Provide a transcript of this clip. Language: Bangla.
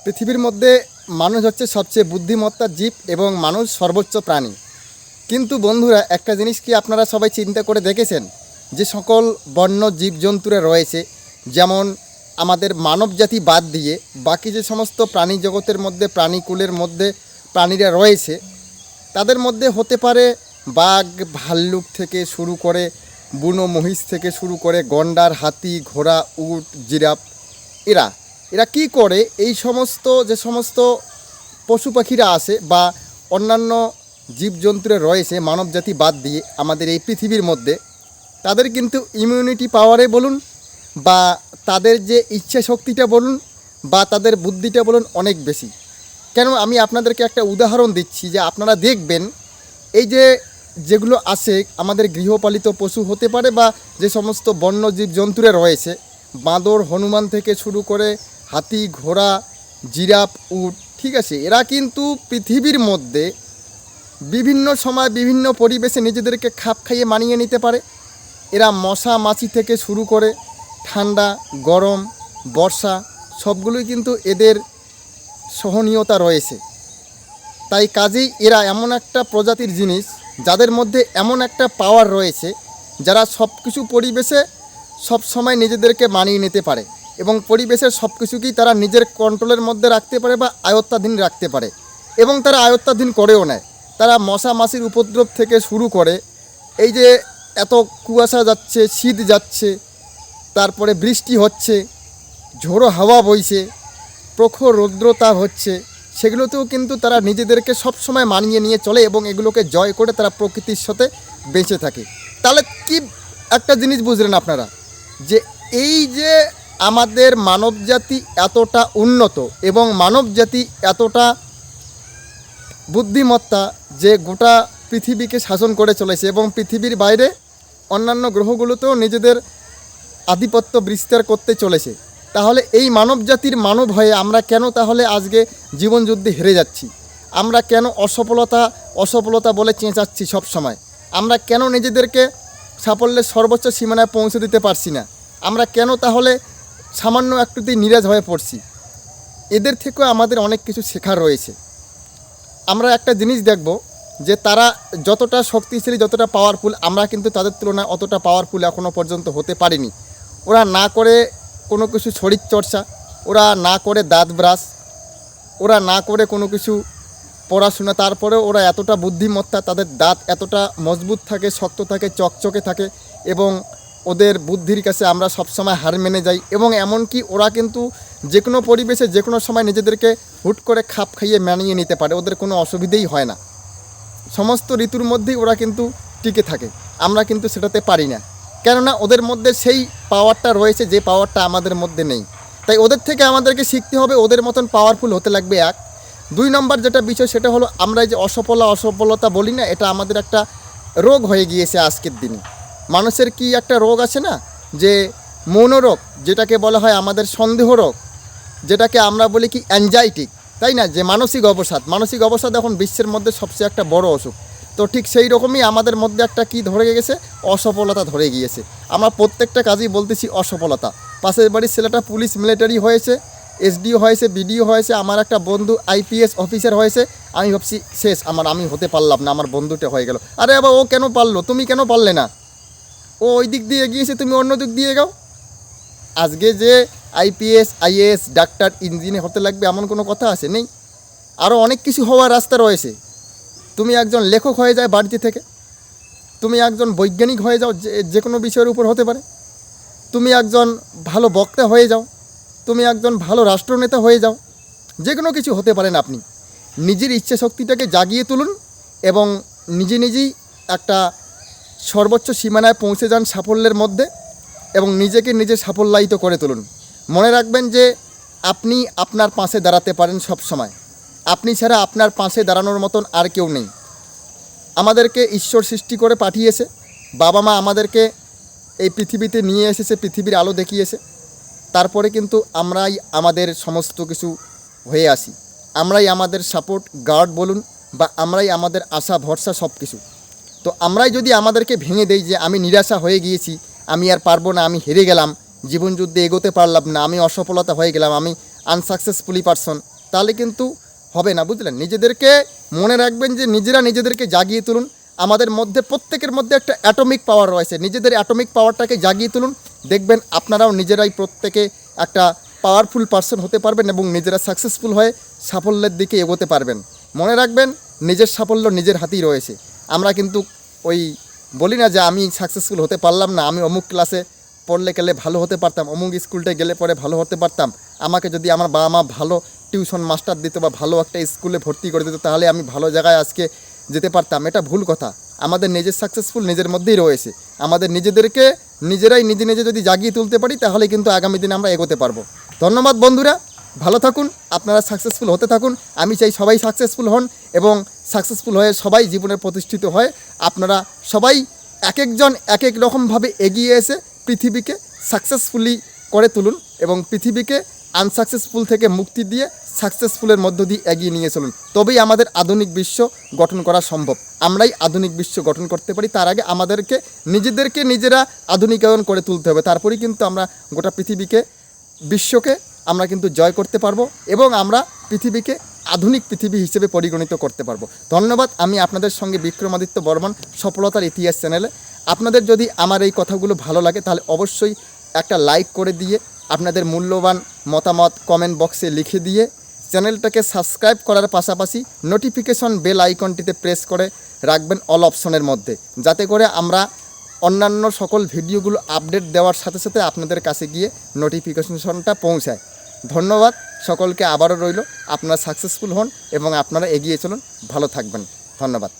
পৃথিবীর মধ্যে মানুষ হচ্ছে সবচেয়ে বুদ্ধিমত্তা জীব এবং মানুষ সর্বোচ্চ প্রাণী। কিন্তু বন্ধুরা, একটা জিনিস কি আপনারা সবাই চিন্তা করে দেখেছেন যে সকল বন্য জীবজন্তুরা রয়েছে, যেমন আমাদের মানবজাতি বাদ দিয়ে বাকি যে সমস্ত প্রাণী জগতের মধ্যে প্রাণীকুলের মধ্যে প্রাণীরা রয়েছে, তাদের মধ্যে হতে পারে বাঘ ভাল্লুক থেকে শুরু করে বুনো মহিষ থেকে শুরু করে গন্ডার, হাতি, ঘোড়া, উট, জিরাফ, এরা এরা কী করে এই সমস্ত যে সমস্ত পশু পাখিরা আসে বা অন্যান্য জীবজন্তুরা রয়েছে মানবজাতি বাদ দিয়ে আমাদের এই পৃথিবীর মধ্যে, তাদের কিন্তু ইমিউনিটি পাওয়ারে বলুন বা তাদের যে ইচ্ছা শক্তিটা বলুন বা তাদের বুদ্ধিটা বলুন অনেক বেশি। কেন আমি আপনাদেরকে একটা উদাহরণ দিচ্ছি যে আপনারা দেখবেন এই যে যেগুলো আসে আমাদের গৃহপালিত পশু হতে পারে বা যে সমস্ত বন্য জীবজন্তুরা রয়েছে, বাঁদর হনুমান থেকে শুরু করে হাতি, ঘোড়া, জিরাফ, উট, ঠিক আছে, এরা কিন্তু পৃথিবীর মধ্যে বিভিন্ন সময় বিভিন্ন পরিবেশে নিজেদেরকে খাপ খাইয়ে মানিয়ে নিতে পারে। এরা মশা মাছি থেকে শুরু করে ঠান্ডা, গরম, বর্ষা সবগুলোই কিন্তু এদের সহনীয়তা রয়েছে। তাই কাজেই এরা এমন একটা প্রজাতির জিনিস যাদের মধ্যে এমন একটা পাওয়ার রয়েছে, যারা সব কিছু পরিবেশে সব সময় নিজেদেরকে মানিয়ে নিতে পারে এবং পরিবেশের সব কিছুকেই তারা নিজের কন্ট্রোলের মধ্যে রাখতে পারে বা আয়ত্তাধীন রাখতে পারে এবং তারা আয়ত্তাধীন করেও নেয়। তারা মশা মাছির উপদ্রব থেকে শুরু করে এই যে এত কুয়াশা যাচ্ছে, শীত যাচ্ছে, তারপরে বৃষ্টি হচ্ছে, ঝোড়ো হাওয়া বইছে, প্রখর রৌদ্রতাপ হচ্ছে, সেগুলোতেও কিন্তু তারা নিজেদেরকে সবসময় মানিয়ে নিয়ে চলে এবং এগুলোকে জয় করে তারা প্রকৃতির সাথে বেঁচে থাকে। তাহলে কি একটা জিনিস বুঝলেন আপনারা, যে এই যে আমাদের মানবজাতি এতটা উন্নত এবং মানবজাতি এতটা বুদ্ধিমত্তা যে গোটা পৃথিবীকে শাসন করে চলেছে এবং পৃথিবীর বাইরে অন্যান্য গ্রহগুলোতেও নিজেদের আধিপত্য বিস্তার করতে চলেছে, তাহলে এই মানবজাতির মানব হয়ে আমরা কেন তাহলে আজকে জীবনযুদ্ধে হেরে যাচ্ছি? আমরা কেন অসফলতা বলে চেঁচাচ্ছি সব সময়? আমরা কেন নিজেদেরকে সাফল্যের সর্বোচ্চ সীমানায় পৌঁছে দিতে পারছি না? আমরা কেন তাহলে সামান্য একটুতেই নিরাশ হয়ে পড়ছি? এদের থেকেও আমাদের অনেক কিছু শেখার রয়েছে। আমরা একটা জিনিস দেখব যে তারা যতটা শক্তিশালী, যতটা পাওয়ারফুল, আমরা কিন্তু তাদের তুলনায় অতটা পাওয়ারফুল এখনও পর্যন্ত হতে পারিনি। ওরা না করে কোনো কিছু শরীরচর্চা, ওরা না করে দাঁত ব্রাশ, ওরা না করে কোনো কিছু পড়াশোনা, তারপরে ওরা এতটা বুদ্ধিমত্তা, তাদের দাঁত এতটা মজবুত থাকে, শক্ত থাকে, চকচকে থাকে এবং ওদের বুদ্ধির কাছে আমরা সবসময় হার মেনে যাই। এবং এমনকি ওরা কিন্তু যে কোনো পরিবেশে যে কোনো সময় নিজেদেরকে হুট করে খাপ খাইয়ে মানিয়ে নিতে পারে, ওদের কোনো অসুবিধেই হয় না। সমস্ত ঋতুর মধ্যেই ওরা কিন্তু টিকে থাকে, আমরা কিন্তু সেটাতে পারি না, কেননা ওদের মধ্যে সেই পাওয়ারটা রয়েছে যে পাওয়ারটা আমাদের মধ্যে নেই। তাই ওদের থেকে আমাদেরকে শিখতে হবে, ওদের মতন পাওয়ারফুল হতে লাগবে। এক, দুই নম্বর যেটা বিষয় সেটা হলো আমরা যে অসফলতা বলি না, এটা আমাদের একটা রোগ হয়ে গিয়েছে আজকের দিনে। মানুষের কি একটা রোগ আছে না, যে মনোরোগ, যেটাকে বলা হয় আমাদের সন্দেহ রোগ, যেটাকে আমরা বলি কি অ্যাংজাইটি, তাই না? যে মানসিক অবসাদ এখন বিশ্বের মধ্যে সবচেয়ে একটা বড় অসুখ। তো ঠিক সেই রকমই আমাদের মধ্যে একটা কি ধরে গেছে, অসফলতা ধরে গিয়েছে। আমরা প্রত্যেকটা কাজেই বলতেছি অসফলতা। পাশের বাড়ির ছেলেটা পুলিশ মিলিটারি হয়েছে, এসডিও হয়েছে, বিডিও হয়েছে, আমার একটা বন্ধু আইপিএস অফিসার হয়েছে, আমি ভাবছি শেষ, আমি হতে পারলাম না, আমার বন্ধুটা হয়ে গেল। আরে বাবা, ও কেন পারলো, তুমি কেন পারলে না? ও ওই দিক দিয়ে গিয়েছে, তুমি অন্য দিক দিয়ে গাও। আজকে যে আইপিএস, আইএএস, ডাক্তার, ইঞ্জিনিয়ার হতে লাগবে এমন কোনো কথা আছে? নেই। আরও অনেক কিছু হওয়ার রাস্তা রয়েছে। তুমি একজন লেখক হয়ে যায় বাড়িতে থেকে, তুমি একজন বৈজ্ঞানিক হয়ে যাও, যে কোনো বিষয়ের উপর হতে পারে, তুমি একজন ভালো বক্তা হয়ে যাও, তুমি একজন ভালো রাষ্ট্রনেতা হয়ে যাও, যে কোনো কিছু হতে পারেন আপনি। নিজের ইচ্ছা শক্তিটাকে জাগিয়ে তুলুন এবং নিজেই একটা সর্বোচ্চ সীমানায় পৌঁছে যান সাফল্যের মধ্যে এবং নিজেকে নিজে সাফল্যায়িত করে তুলুন। মনে রাখবেন যে আপনি আপনার পাশে দাঁড়াতে পারেন সব সময়। আপনি ছাড়া আপনার পাশে দাঁড়ানোর মতন আর কেউ নেই। আমাদেরকে ঈশ্বর সৃষ্টি করে পাঠিয়েছে, বাবা মা আমাদেরকে এই পৃথিবীতে নিয়ে এসেছে, পৃথিবীর আলো দেখিয়েছে। তারপরে কিন্তু আমরাই আমাদের সমস্ত কিছু হয়ে আসি, আমরাই আমাদের সাপোর্ট গার্ড বলুন বা আমরাই আমাদের আশা ভরসা সব কিছু। তো আমরাই যদি আমাদেরকে ভেঙে দেই যে আমি নিরাশা হয়ে গিয়েছি, আমি আর পারবো না, আমি হেরে গেলাম, জীবনযুদ্ধে এগোতে পারলাম না, আমি অসফলতা হয়ে গেলাম, আমি আনসাকসেসফুলি পারসন, তাহলে কিন্তু হবে না, বুঝলেন। নিজেদেরকে মনে রাখবেন যে নিজেরা নিজেদেরকে জাগিয়ে তুলুন। আমাদের মধ্যে প্রত্যেকের মধ্যে একটা অ্যাটমিক পাওয়ার রয়েছে, নিজেদের অ্যাটমিক পাওয়ারটাকে জাগিয়ে তুলুন। দেখবেন আপনারাও নিজেরাই প্রত্যেকে একটা পাওয়ারফুল পার্সন হতে পারবেন এবং নিজেরা সাকসেসফুল হয়ে সাফল্যের দিকে এগোতে পারবেন। মনে রাখবেন নিজের সাফল্য নিজের হাতেই রয়েছে। আমরা কিন্তু ওই বলি না যে আমি সাকসেসফুল হতে পারলাম না, আমি অমুক ক্লাসে পড়লে গেলে ভালো হতে পারতাম, অমুক স্কুলটায় গেলে পরে ভালো হতে পারতাম, আমাকে যদি আমার বাবা মা ভালো টিউশন মাস্টার দিত বা ভালো একটা স্কুলে ভর্তি করে দিত তাহলে আমি ভালো জায়গায় আজকে যেতে পারতাম। এটা ভুল কথা। আমাদের নিজের সাকসেসফুল নিজের মধ্যেই রয়েছে। আমাদের নিজেদেরকে নিজেরাই নিজে নিজে যদি জাগিয়ে তুলতে পারি তাহলে কিন্তু আগামী দিনে আমরা এগোতে পারবো। ধন্যবাদ বন্ধুরা, ভালো থাকুন, আপনারা সাকসেসফুল হতে থাকুন। আমি চাই সবাই সাকসেসফুল হন এবং সাকসেসফুল হয়ে সবাই জীবনে প্রতিষ্ঠিত হয়। আপনারা সবাই এক একজন এক এক রকমভাবে এগিয়ে এসে পৃথিবীকে সাকসেসফুলি করে তুলুন এবং পৃথিবীকে আনসাকসেসফুল থেকে মুক্তি দিয়ে সাকসেসফুলের মধ্য দিয়ে এগিয়ে নিয়ে চলুন। তবেই আমাদের আধুনিক বিশ্ব গঠন করা সম্ভব। আমরাই আধুনিক বিশ্ব গঠন করতে পারি। তার আগে আমাদেরকে নিজেদেরকে নিজেরা আধুনিকায়ন করে তুলতে হবে। তারপরেই কিন্তু আমরা গোটা পৃথিবীকে বিশ্বকে আমরা কিন্তু জয় করতে পারবো এবং আমরা পৃথিবীকে আধুনিক পৃথিবী হিসেবে পরিগণিত করতে পারবো। ধন্যবাদ। আমি আপনাদের সঙ্গে বিক্রমাদিত্য বর্মন, সফলতার ইতিহাস চ্যানেলে। আপনাদের যদি আমার এই কথাগুলো ভালো লাগে তাহলে অবশ্যই একটা লাইক করে দিয়ে আপনাদের মূল্যবান মতামত কমেন্ট বক্সে লিখে দিয়ে চ্যানেলটাকে সাবস্ক্রাইব করার পাশাপাশি নোটিফিকেশন বেল আইকনটিতে প্রেস করে রাখবেন অল অপশনের মধ্যে, যাতে করে আমরা অন্যান্য সকল ভিডিওগুলো আপডেট দেওয়ার সাথে সাথে আপনাদের কাছে গিয়ে নোটিফিকেশনটা পৌঁছায়। ধন্যবাদ সকলকে আবারও রইল। আপনারা সাকসেসফুল হন এবং আপনারা এগিয়ে চলুন, ভালো থাকবেন। ধন্যবাদ।